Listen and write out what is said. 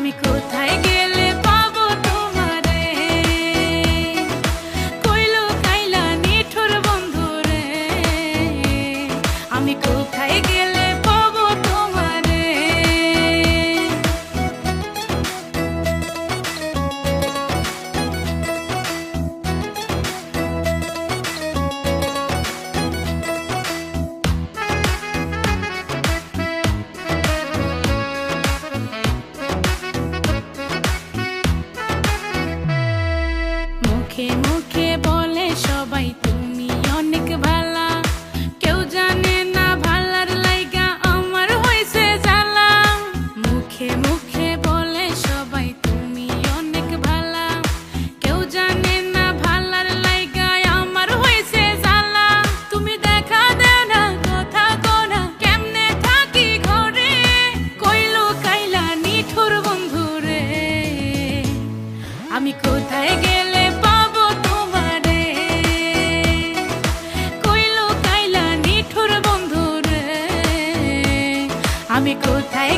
আমি কোথায় গেলে পাবো তোমারে, কইলো কাইলা নিঠুর বন্ধু রে, আমি কোথায় গেলে পাবো তোমারে। মুখে মুখে বলে সবাই তুমি অনেক ভালা, কেউ জানে না ভালার লাইগা আমার হইছে জ্বালা। মুখে মুখে বলে সবাই তুমি অনেক ভালা, কেউ জানে না ভালার লাইগা আমার হইছে জ্বালা। তুমি দেখা দেও না, কথা কও না, কেমনে থাকি ঘরে, কইলো কাইলা নিঠুর বন্ধু রে, আমি কোথায় গেলে পাবো তোমারে, কইলো কাইলা নিঠুর বন্ধু রে, আমি কোথায়